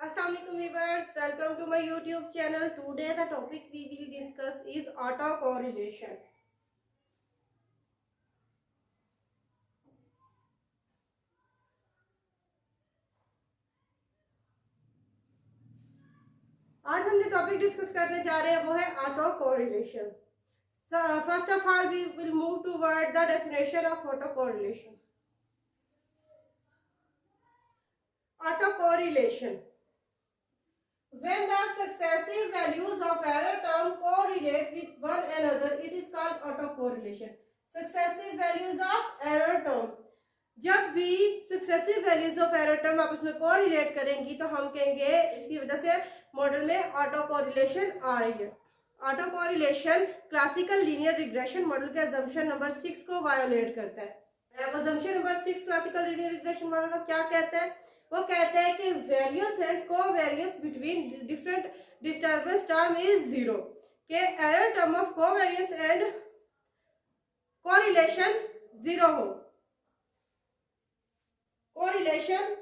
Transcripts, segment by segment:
Assalamualaikum viewers, welcome to my YouTube channel. Today the topic we will discuss is autocorrelation. आज हम जो topic discuss करने जा रहे हैं वो है autocorrelation. So, first of all we will move toward the definition of autocorrelation. Autocorrelation. When the successive values of error term correlate with one another, it is called autocorrelation. Successive values of error term. जब भी successive values of error term आप उसमें correlate करेंगी तो हम कहेंगे इसकी वजह से मॉडल में ऑटो कोरिलेशन आ रही है. Auto correlation classical linear regression model के अजम्पशन नंबर 6 को वायोलेट करता है. अब assumption number 6 classical linear regression model का क्या कहता है? वो कहता है कि values and covariance between different disturbance term is zero. के error term of covariance and correlation zero हो. कोरिलेशन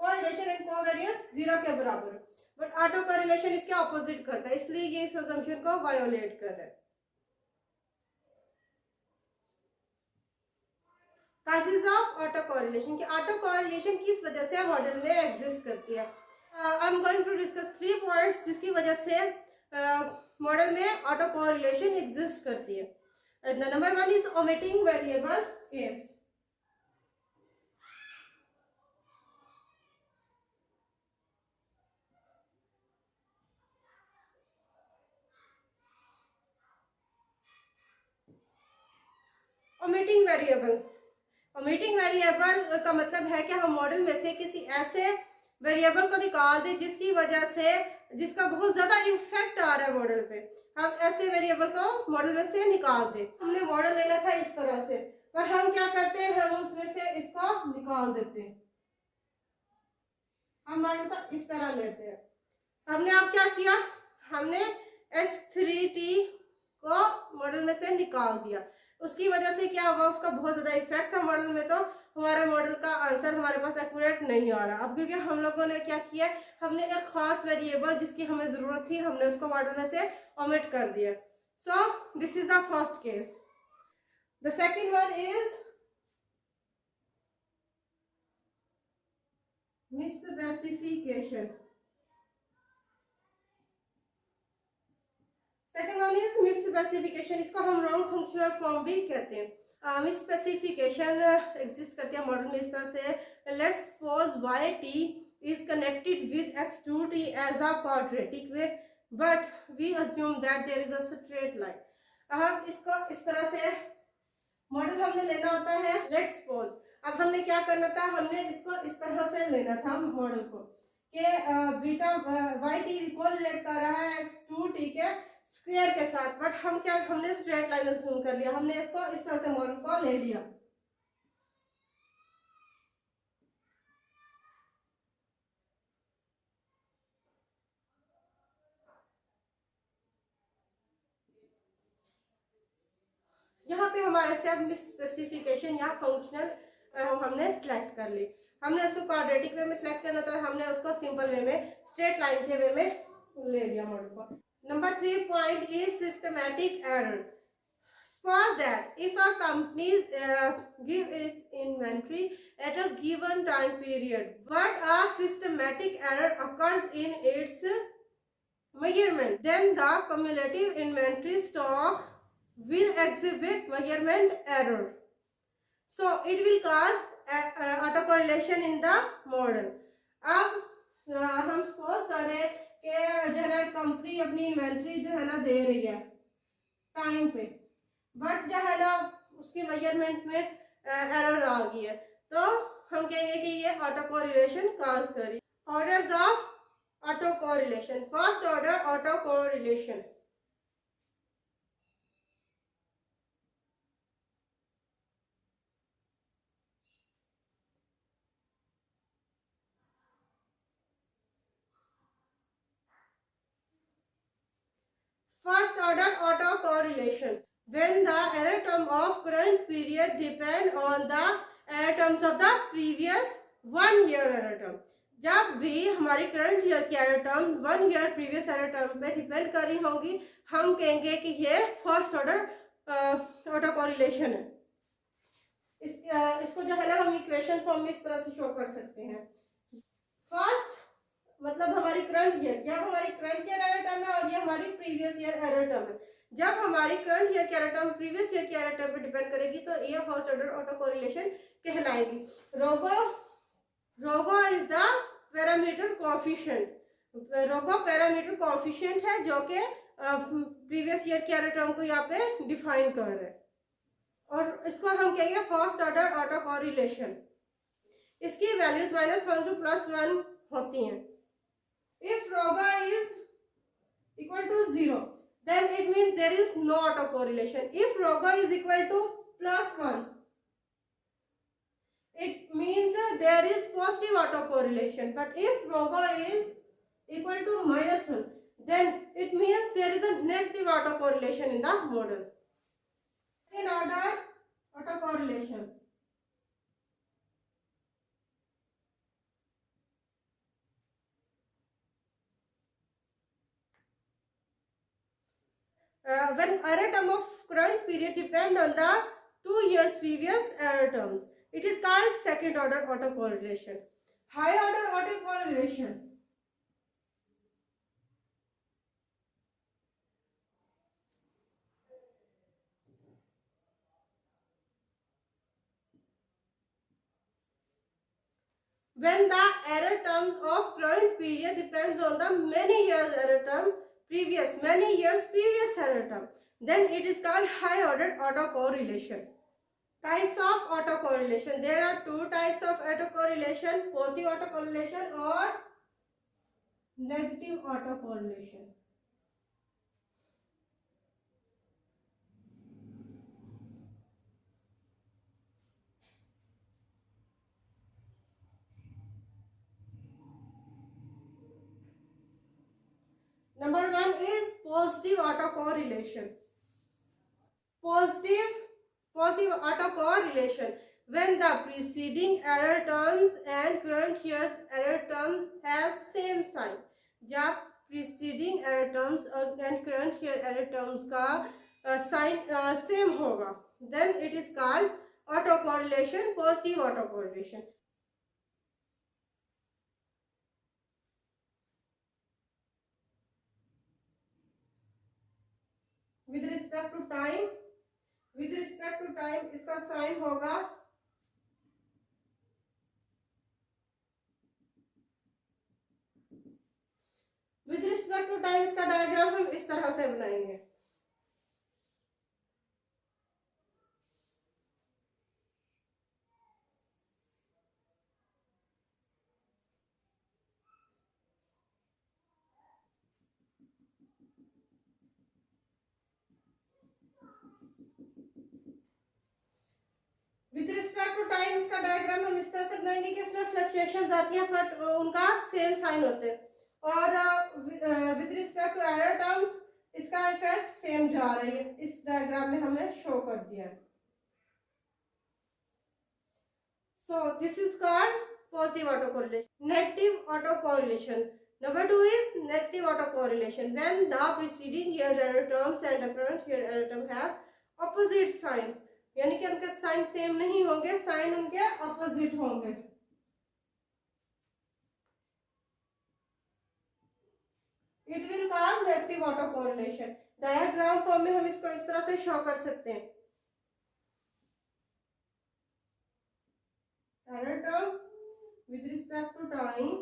एंड कोवेरियंस जीरो के बराबर. बट ऑटो कोरिलेशन इसके ऑपोजिट करता है, इसलिए ये इस अजम्पशन को वायोलेट कर रहा है. काजेस ऑफ ऑटो कोरिलेशन की ऑटो कोरिलेशन किस वजह से मॉडल में एग्जिस्ट करती है. I am going to discuss 3 points जिसकी वजह से मॉडल में ऑटो कोरिलेशन एग्जिस्ट करती है. Number 1 is omitting variable case. Omitting variable का मतलब है कि हम मॉडल में से किसी ऐसे वेरिएबल को निकाल दें जिसकी वजह से जिसका बहुत ज्यादा इफेक्ट आ रहा है मॉडल पे. हम ऐसे वेरिएबल को मॉडल में से निकाल दें. हमने मॉडल लेना था इस तरह से, पर हम क्या करते हैं, हम उसमें से इसको निकाल देते हैं. हम मॉडल को इस तरह लेते हैं. हमने अब क्या किया, हमने x3t को मॉडल में से निकाल दिया. उसकी वजह से क्या होगा, उसका बहुत ज़्यादा इफेक्ट है मॉडल में, तो हमारा मॉडल का आंसर हमारे पास एक्यूरेट नहीं आ रहा. अब क्योंकि हम लोगों ने क्या किया, हमने एक खास वेरिएबल जिसकी हमें ज़रूरत थी हमने उसको मॉडल में से ओमिट कर दिया. So this is the first case. The second one is misspecification. Second one is misspecification. इसको हम रॉन्ग फंक्शनल फॉर्म भी कहते हैं. मिसस्पेसिफिकेशन एग्जिस्ट करती है मॉडल में इस तरह से. Let's suppose yt is connected with x2t as a quadratic way but we assume that there is a straight line. अब इसको इस तरह से मॉडल हमने लेना होता है. लेट्स सपोज अब हमने क्या करना था, हमने इसको इस तरह से लेना था मॉडल को कि बीटा yt कोरिलेट कर रहा है x2t के स्क्वायर के साथ. बट हमने स्ट्रेट लाइन अज्यूम कर लिया. हमने इसको इस तरह से मॉडल को ले लिया. यहाँ पे हमारे से अब मिसस्पेसिफिकेशन या फंक्शनल हमने सिलेक्ट कर ली. हमने उसको क्वाड्रेटिक वे में सिलेक्ट करना था, हमने उसको सिंपल वे में स्ट्रेट लाइन के वे में ले लिया मॉडल को. Number 3 point is systematic error. Suppose that if a company give its inventory at a given time period, but a systematic error occurs in its measurement, then the cumulative inventory stock will exhibit measurement error. So it will cause autocorrelation in the model. अब हम suppose करें कि जो है ना company अपनी inventory जो है ना दे रही है टाइम पे, बट जो है ना उसकी मेजरमेंट में एरर आ गई है, तो हम कहेंगे कि ये ऑटो कोरिलेशन काज करी. Orders of auto correlation. First order auto correlation. First order autocorrelation. When the error term of current period depend on the error terms of the previous 1 year error term. जब भी हमारी current year की error term 1 year previous error term पे depend कर रही होगी, हम कहेंगे कि ये फर्स्ट ऑर्डर ऑटो कोरिलेशन है। इसको जो है ना हम इक्वेशन फॉर्म में इस तरह से शो कर सकते हैं। फर्स्ट मतलब हमारी करंट ईयर, जब हमारी करंट ईयर एरर टर्म है और ये हमारी प्रीवियस ईयर एरर टर्म है। जब हमारी करंट ईयर की एरर टर्म प्रीवियस ईयर की एरर टर्म पे डिपेंड करेगी तो ये फर्स्ट ऑर्डर ऑटो कोरिलेशन कहलाएगी। रोगो इज द पैरामीटर कोएफिशिएंट। रोगो पैरामीटर कोएफिशिएंट है जो कि प्रीवियस ईयर की एरर टर्म को यहाँ पे डिफाइन कर रहा है, और इसको हम कहेंगे फर्स्ट ऑर्डर ऑटो कोरिलेशन। इसकी वैल्यूज -1 to +1 होती हैं। If rho is equal to 0, then it means there is no autocorrelation. If rho is equal to +1, it means there is positive autocorrelation. But if rho is equal to -1, then it means there is a negative autocorrelation in the model. In order autocorrelation. When error term of current period depend on the 2 years previous error terms, it is called second order autocorrelation. High order autocorrelation. When the error terms of current period depends on the many years error term many years previous error term, then it is called high order autocorrelation. Types of autocorrelation. There are two types of autocorrelation: positive autocorrelation or negative autocorrelation. Number 1 is positive autocorrelation. Positive autocorrelation. When the preceding error terms and current year's error term have same sign. जब preceding error terms and current year error terms का sign same होगा, then it is called autocorrelation, positive autocorrelation. With respect to time इसका sign होगा with respect to time. इसका diagram हम इस तरह से बनाएंगे। विद रिस्पेक्ट टू टाइम इसका डायग्राम हम इस तरह से बनाएंगे कि इसमें फ्लक्चुएशंस आती हैं बट उनका सेम साइन होते हैं, और with respect to error terms इसका इफेक्ट सेम जा रही है। इस डायग्राम में हमने शो कर दिया है। सो this is called positive autocorrelation. Negative autocorrelation. Number 2 is negative autocorrelation. When the preceding year error terms and the current year error term have opposite signs. यानी कि उनके साइन सेम नहीं होंगे, साइन उनके ऑपोजिट होंगे। It will cause negative autocorrelation. Diagram form में हम इसको इस तरह से शो कर सकते हैं। Error term with respect to time,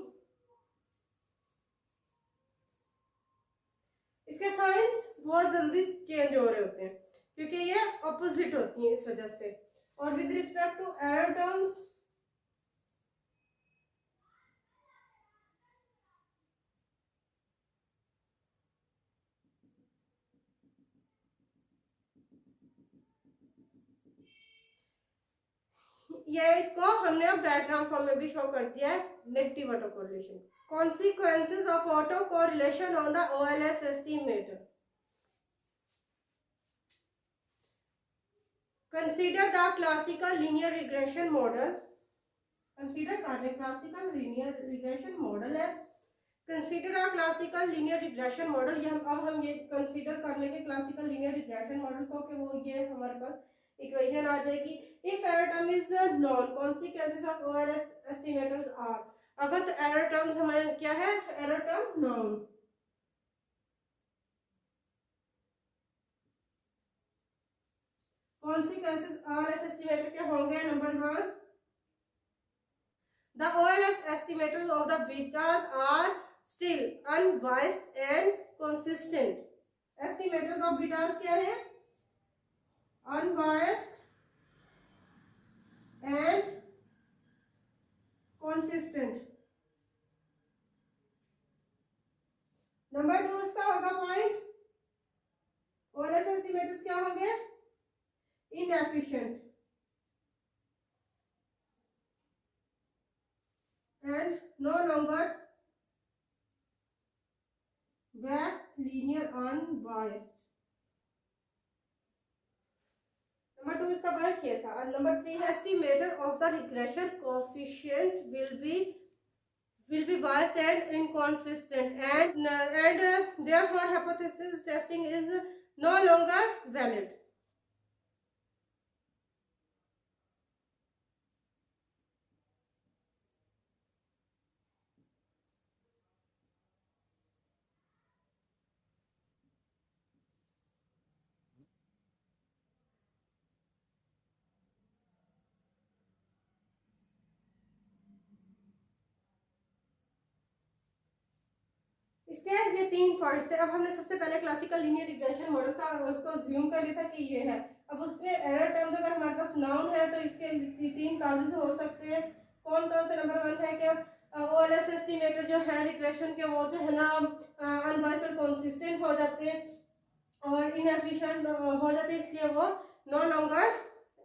इसके साइंस बहुत जल्दी चेंज हो रहे होते हैं क्योंकि ये ऑपोजिट होती हैं इस वजह से। और with respect to error terms ये इसको हमने अब डायग्राम फॉर्म में भी शो कर दिया है। Negative autocorrelation. Consequences of autocorrelation on the OLS estimator. Consider the classical linear regression model. Consider करने क्लासिकल लीनियर रिग्रेशन मॉडल है। Consider a classical linear regression model, ये हम ये कंसीडर कर लेंगे क्लासिकल लीनियर रिग्रेशन मॉडल को कि वो ये हमारे पास इक्वेशन आ जाएगी। If error term is known, consequences of OLS estimators are, अगर तो एरर टर्म्स हमारे क्या है, error term known. Consequences OLS estimator के होंगे, number 1, the OLS estimators of the betas are still unbiased and consistent. Estimators of betas क्या है, unbiased and consistent. Number 2 इसका होगा पॉइंट, OLS estimators क्या होंगे, inefficient and no longer best linear unbiased. Number 2 इसका point ये था। और number 3, estimator of the regression coefficient will be biased and inconsistent and therefore hypothesis testing is no longer valid. इसके ये 3 points है। अब हमने सबसे पहले क्लासिकल लीनियर रिग्रेशन मॉडल को ज्यूम कर लिया था कि ये है। अब उसमें एरर टर्म्स अगर हमारे पास नाउन है तो इसके 3 काजेस हो सकते हैं। कौन कौन से, नंबर 1 है कि ओएलएस एस्टिमेटर जो है रिग्रेशन के वो जो है ना अनबायस्ड और कंसिस्टेंट हो जाते हैं और इनएफिशिएंट हो जाते हैं, इसलिए वो नो लॉन्गर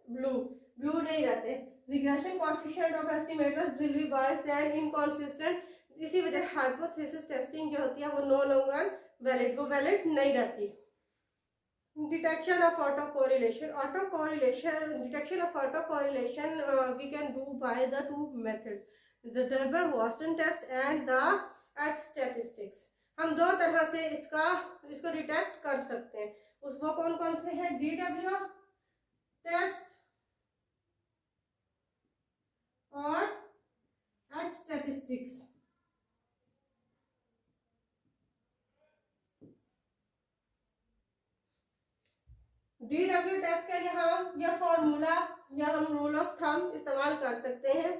ब्लू नहीं रहते। Regression coefficient of estimators will be biased and inconsistent, इसी वजह से हाइपोथेसिस टेस्टिंग जो होती है वो नो लॉन्गर वैलिड, वो वैलिड नहीं रहती। Detection of auto correlation, detection of auto correlation we can do by the 2 methods, the Durbin Watson test and the X statistics. हम 2 तरह से इसको डिटेक्ट कर सकते हैं। वो कौन कौन से हैं, DW टेस्ट और एक्स स्टैटिस्टिक्स। DW टेस्ट के लिए हम यह फॉर्मूला या हम रूल ऑफ थंब इस्तेमाल कर सकते हैं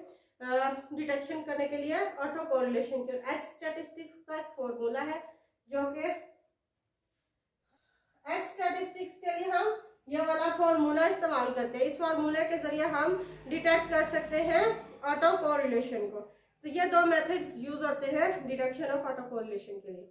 डिटेक्शन करने के लिए ऑटो कोरिलेशन के। एक्स स्टैटिस्टिक्स का एक फॉर्मूला है जो कि एक्स स्टैटिस्टिक्स के लिए हम यह वाला फॉर्मूला इस्तेमाल करते हैं। इस फॉर्मूले के जरिए हम डिटेक्ट कर सकते हैं ऑटो कोरिलेशन को। तो ये 2 मेथड्स यूज होते हैं डिटेक्शन ऑफ ऑटो कोरिलेशन के लिए।